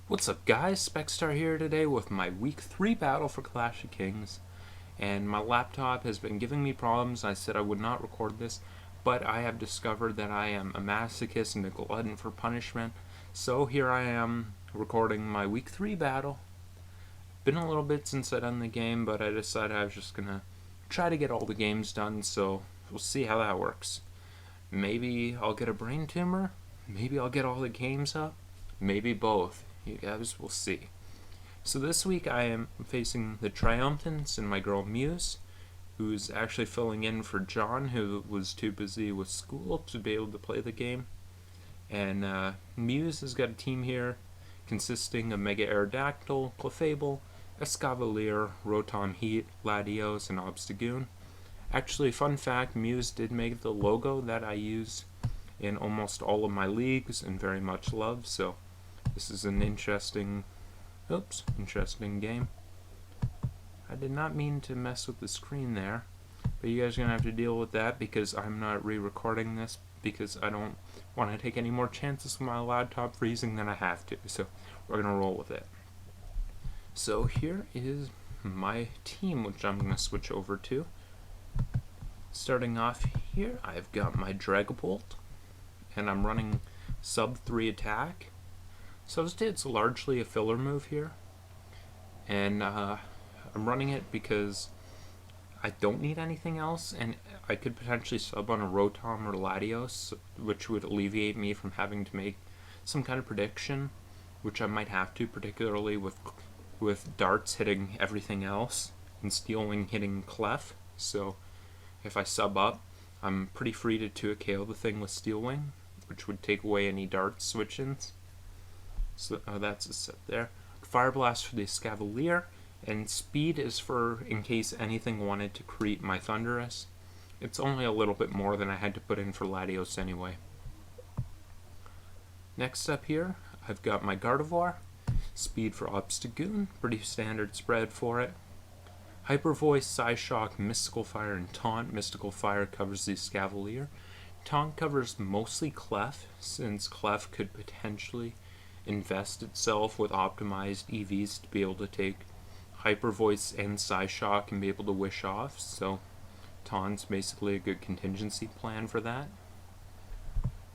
What's up guys, Specstar here today with my week 3 battle for Clash of Kings, and my laptop has been giving me problems. I said I would not record this, but I have discovered that I am a masochist and a glutton for punishment, so here I am recording my week 3 battle. Been a little bit since I done the game, but I decided I was just gonna try to get all the games done, so we'll see how that works. Maybe I'll get a brain tumor, maybe I'll get all the games up, maybe both. You guys will see. So this week I am facing the Triumphants and my girl Mews, who's actually filling in for John, who was too busy with school to be able to play the game. And Mews has got a team here consisting of Mega Aerodactyl, Clefable, Escavalier, Rotom Heat, Latios, and Obstagoon. Actually, fun fact, Mews did make the logo that I use in almost all of my leagues and very much love, so this is an interesting game. I did not mean to mess with the screen there, but you guys are going to have to deal with that because I'm not re-recording this because I don't want to take any more chances with my laptop freezing than I have to, so we're going to roll with it. So here is my team, which I'm going to switch over to. Starting off here, I've got my Dragapult, and I'm running sub 3 attack. So it's largely a filler move here, and I'm running it because I don't need anything else, and I could potentially sub on a Rotom or Latios, which would alleviate me from having to make some kind of prediction, which I might have to, particularly with darts hitting everything else and Steel Wing hitting Clef. So if I sub up, I'm pretty free to 2-KO the thing with Steel Wing, which would take away any dart switch-ins. So that's a set there. Fire Blast for the Escavalier, and Speed is for in case anything wanted to creep my Thundurus. It's only a little bit more than I had to put in for Latios anyway. Next up here, I've got my Gardevoir. Speed for Obstagoon, pretty standard spread for it. Hyper Voice, Psyshock, Mystical Fire, and Taunt. Mystical Fire covers the Escavalier. Taunt covers mostly Clef, since Clef could potentially invest itself with optimized EVs to be able to take Hyper Voice and Psyshock and be able to wish off, so Taunt's basically a good contingency plan for that.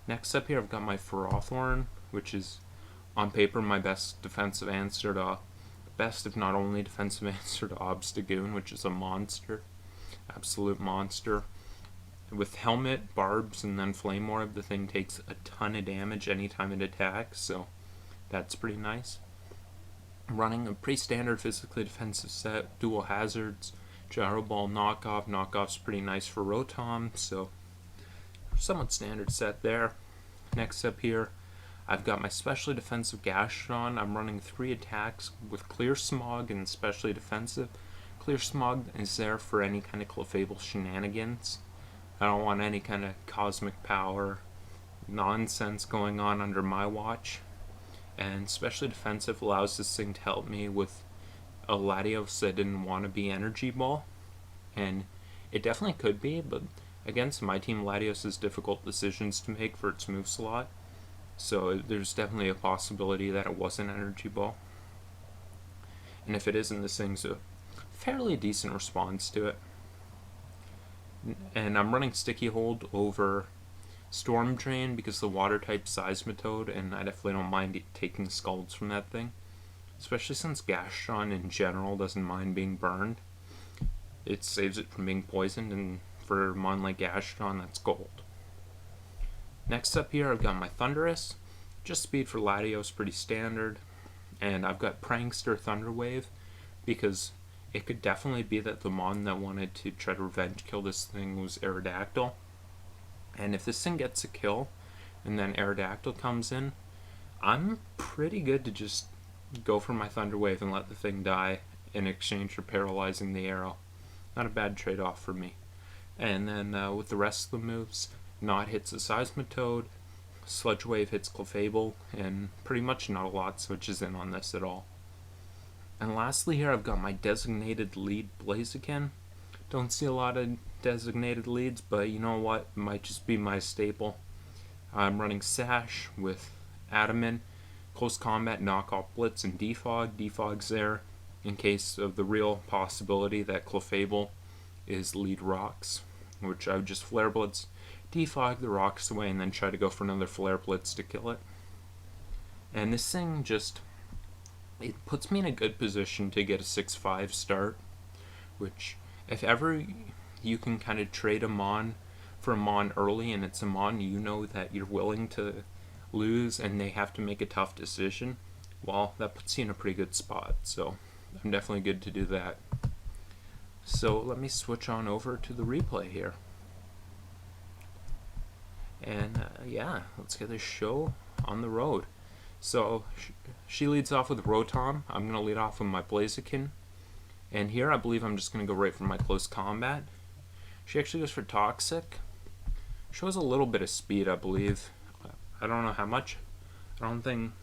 Next up here I've got my Ferrothorn, which is on paper my best defensive answer to best if not only defensive answer to Obstagoon, which is a monster, absolute monster. With Helmet, Barbs, and then Flame Orb, the thing takes a ton of damage anytime it attacks, so that's pretty nice. I'm running a pretty standard physically defensive set, dual hazards, Gyro Ball, Knockoff. Knockoff's pretty nice for Rotom, so somewhat standard set there. Next up here, I've got my specially defensive Gastron. I'm running 3 attacks with Clear Smog and specially defensive. Clear Smog is there for any kind of Clefable shenanigans. I don't want any kind of cosmic power nonsense going on under my watch. And specially defensive allows this thing to help me with a Latios that didn't want to be Energy Ball. And it definitely could be, but against my team, Latios has difficult decisions to make for its move slot. So there's definitely a possibility that it was an Energy Ball. And if it isn't, this thing's a fairly decent response to it. And I'm running Sticky Hold over Storm Drain because the water type Seismitoad, and I definitely don't mind taking Scalds from that thing. Especially since Gastron in general doesn't mind being burned. It saves it from being poisoned, and for a mon like Gastron, that's gold. Next up here, I've got my Thundurus. Just speed for Latios, pretty standard. And I've got Prankster Thunderwave because it could definitely be that the mon that wanted to try to revenge kill this thing was Aerodactyl. And if this thing gets a kill, and then Aerodactyl comes in, I'm pretty good to just go for my Thunder Wave and let the thing die in exchange for paralyzing the arrow. Not a bad trade-off for me. And then with the rest of the moves, Knot hits a Seismitoad, Sludge Wave hits Clefable, and pretty much not a lot switches in on this at all. And lastly here, I've got my designated lead Blaziken. Don't see a lot of designated leads, but you know what? It might just be my staple. I'm running Sash with Adamant, Close combat, knock off blitz, and defog. Defog's there in case of the real possibility that Clefable is lead rocks, which I would just flare blitz, defog the rocks away, and then try to go for another flare blitz to kill it. And this thing just, it puts me in a good position to get a 6-5 start, which if ever you can kind of trade a Mon for a Mon early and it's a Mon you know that you're willing to lose and they have to make a tough decision, well, that puts you in a pretty good spot. So I'm definitely good to do that. So let me switch on over to the replay here. And yeah, let's get this show on the road. So she leads off with Rotom. I'm going to lead off with my Blaziken. And here I believe I'm just going to go right for my close combat. She actually goes for Toxic. Shows a little bit of speed, I believe. I don't know how much. I don't think...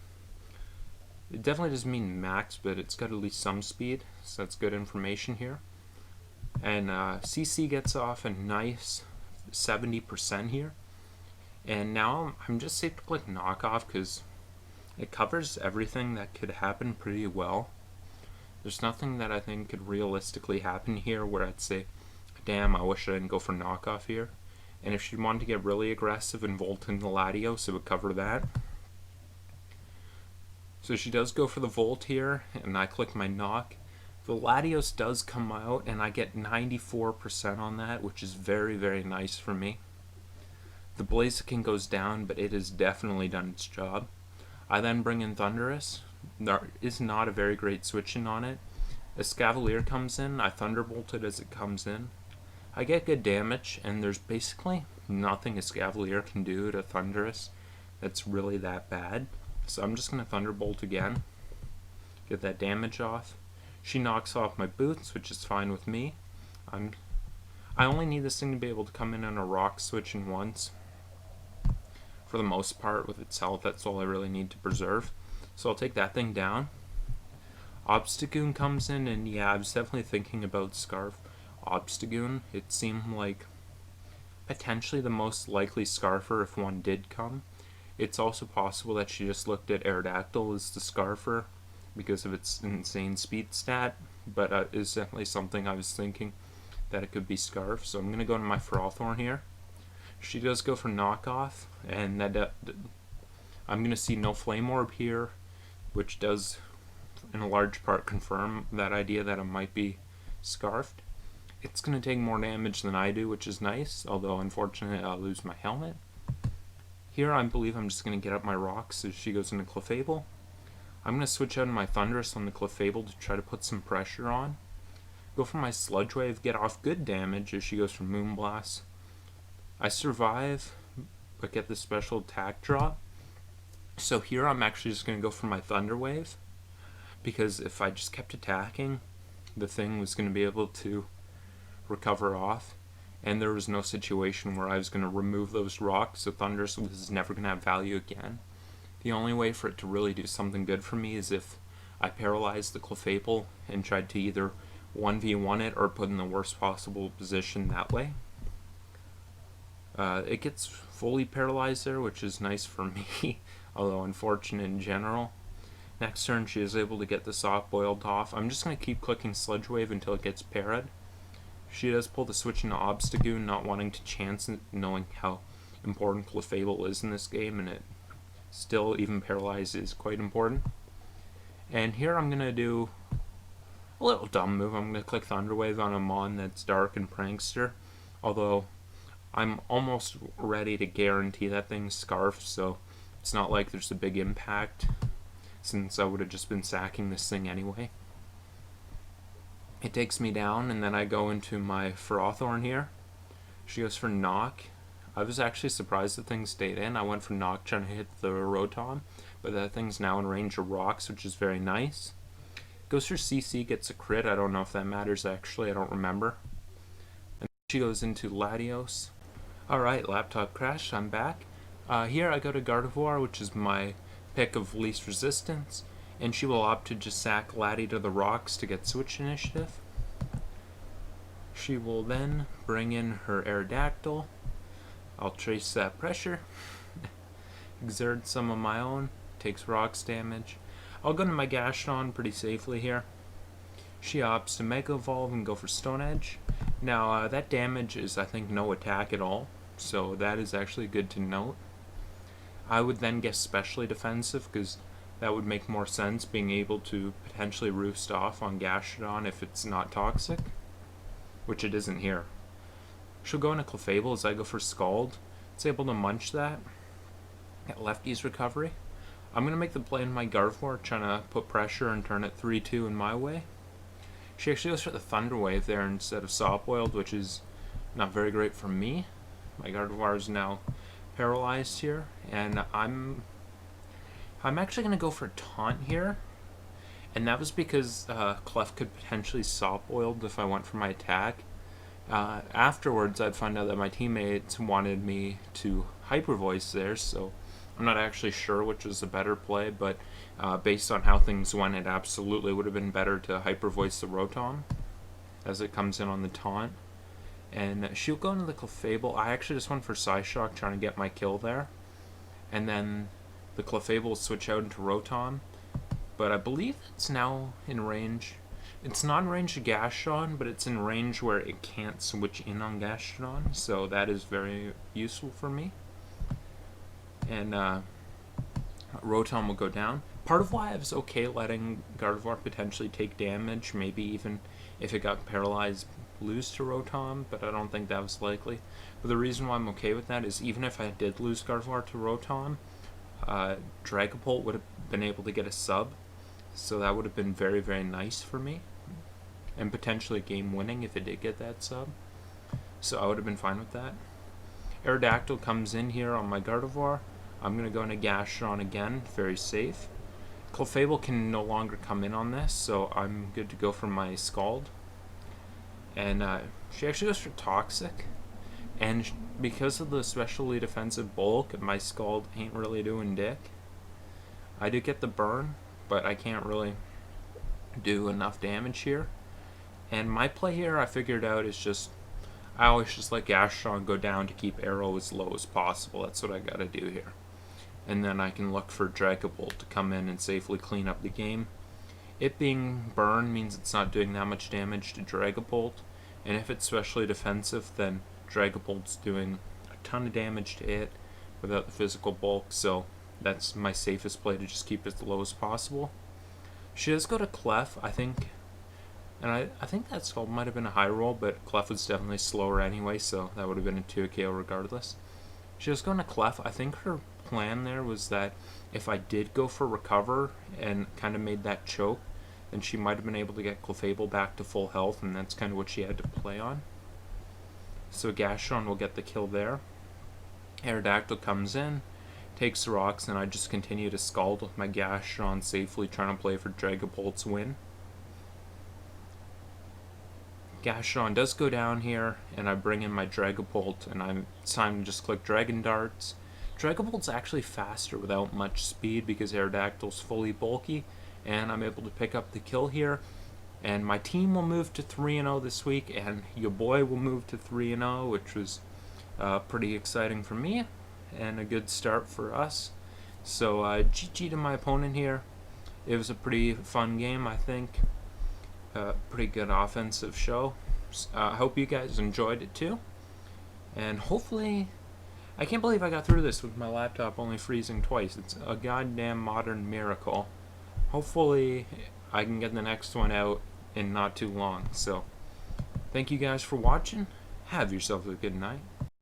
It definitely doesn't mean max, but it's got at least some speed. So that's good information here. And CC gets off a nice 70% here. And now I'm just safe to click knockoff because it covers everything that could happen pretty well. There's nothing that I think could realistically happen here where I'd say, damn, I wish I didn't go for knockoff here. And if she wanted to get really aggressive and volt in the Latios, it would cover that. So she does go for the volt here, and I click my knock. The Latios does come out, and I get 94% on that, which is very, very nice for me. The Blaziken goes down, but it has definitely done its job. I then bring in Thundurus. There is not a very great switch-in on it. Escavalier comes in, I Thunderbolt it as it comes in. I get good damage, and there's basically nothing Escavalier can do to Thundurus that's really that bad. So I'm just going to Thunderbolt again, get that damage off. She knocks off my boots, which is fine with me. I only need this thing to be able to come in on a rock switch in once. For the most part, with its health, that's all I really need to preserve. So I'll take that thing down. Obstagoon comes in, and yeah, I was definitely thinking about Scarf Obstagoon. It seemed like potentially the most likely Scarfer if one did come. It's also possible that she just looked at Aerodactyl as the Scarfer because of its insane speed stat, but it's definitely something I was thinking that it could be Scarf. So I'm going to go to my Ferrothorn here. She does go for knockoff, and that I'm going to see no Flame Orb here, which does in a large part confirm that idea that it might be Scarfed. It's going to take more damage than I do, which is nice, although unfortunately I'll lose my helmet. Here I believe I'm just going to get up my rocks as she goes into Clefable. I'm going to switch out my Thundurus on the Clefable to try to put some pressure on. Go for my Sludge Wave, get off good damage as she goes for Moonblast. I survive, but get the special attack drop. So here I'm actually just going to go for my Thunder Wave, because if I just kept attacking, the thing was going to be able to recover off, and there was no situation where I was going to remove those rocks, so Thundurus was never going to have value again. The only way for it to really do something good for me is if I paralyzed the Clefable and tried to either 1v1 it or put in the worst possible position that way. It gets fully paralyzed there, which is nice for me, although unfortunate in general. Next turn she is able to get the soft boiled off. I'm just going to keep clicking Sludge Wave until it gets parried. She does pull the switch into Obstagoon, not wanting to chance it, knowing how important Clefable is in this game, and it still, even paralyzed, is quite important. And here I'm going to do a little dumb move. I'm going to click Thunder Wave on a Mon that's Dark and Prankster, although I'm almost ready to guarantee that thing's Scarf, so it's not like there's a big impact, since I would have just been sacking this thing anyway. It takes me down, and then I go into my Ferrothorn here. She goes for Knock. I was actually surprised the thing stayed in. I went for Knock trying to hit the Rotom, but that thing's now in range of rocks, which is very nice. Goes for CC, gets a crit. I don't know if that matters actually, I don't remember. And she goes into Latios. Alright, laptop crash, I'm back. Here I go to Gardevoir, which is my pick of least resistance, and she will opt to just sack Lati to the rocks to get switch initiative. She will then bring in her Aerodactyl. I'll trace that pressure, exert some of my own, takes rocks damage. I'll go into my Gastron pretty safely here. She opts to Mega Evolve and go for Stone Edge. Now, that damage is, I think, no attack at all, so that is actually good to note. I would then guess Specially Defensive, because that would make more sense, being able to potentially roost off on Gastrodon if it's not toxic, which it isn't here. She'll go into Clefable as I go for Scald. It's able to munch that at Lefty's recovery. I'm going to make the play in my Gardevoir, trying to put pressure and turn it 3-2 in my way. She actually goes for the Thunder Wave there instead of Softboiled, which is not very great for me. My Gardevoir is now paralyzed here, and I'm actually going to go for Taunt here, and that was because Clef could potentially Softboiled if I went for my attack. Afterwards, I'd find out that my teammates wanted me to Hyper Voice there, so I'm not actually sure which was the better play, but based on how things went, it absolutely would have been better to Hyper Voice the Rotom as it comes in on the taunt. And she'll go into the Clefable. I actually just went for Psyshock, trying to get my kill there. And then the Clefable will switch out into Rotom, but I believe it's now in range. It's not in range of Gastrodon, but it's in range where it can't switch in on Gastrodon, so that is very useful for me. And Rotom will go down. Part of why I was okay letting Gardevoir potentially take damage, maybe even if it got paralyzed, lose to Rotom, but I don't think that was likely. But the reason why I'm okay with that is even if I did lose Gardevoir to Rotom, Dragapult would have been able to get a sub, so that would have been very, very nice for me, and potentially game winning if it did get that sub. So I would have been fine with that. Aerodactyl comes in here on my Gardevoir. I'm going to go into Gastrodon again, very safe. Clefable can no longer come in on this, so I'm good to go for my Scald. And she actually goes for Toxic, and because of the specially defensive bulk, my Scald ain't really doing dick. I do get the burn, but I can't really do enough damage here. And my play here, I figured out, is just I always just let Gastrodon go down to keep Arrow as low as possible. That's what I gotta do here. And then I can look for Dragapult to come in and safely clean up the game. It being burn means it's not doing that much damage to Dragapult, and if it's specially defensive, then Dragapult's doing a ton of damage to it without the physical bulk, so that's my safest play, to just keep it as low as possible. She does go to Clef, I think, and I think that Scald might have been a high roll, but Clef was definitely slower anyway, so that would have been a 2 KO regardless. She was going to Clef. I think her plan there was that if I did go for Recover and kind of made that choke, then she might have been able to get Clefable back to full health, and that's kind of what she had to play on. So Gastrodon will get the kill there. Aerodactyl comes in, takes the rocks, and I just continue to Scald with my Gastrodon, safely trying to play for Dragapult's win. Gastrodon does go down here, and I bring in my Dragapult, and it's time to just click Dragon Darts. Dragapult's actually faster without much speed because Aerodactyl's fully bulky, and I'm able to pick up the kill here. And my team will move to 3-0 this week, and your boy will move to 3-0, which was pretty exciting for me, and a good start for us. So GG to my opponent here. It was a pretty fun game, I think. Pretty good offensive show. I hope you guys enjoyed it too, and hopefully, I can't believe I got through this with my laptop only freezing twice. It's a goddamn modern miracle. Hopefully I can get the next one out in not too long. So thank you guys for watching. Have yourself a good night.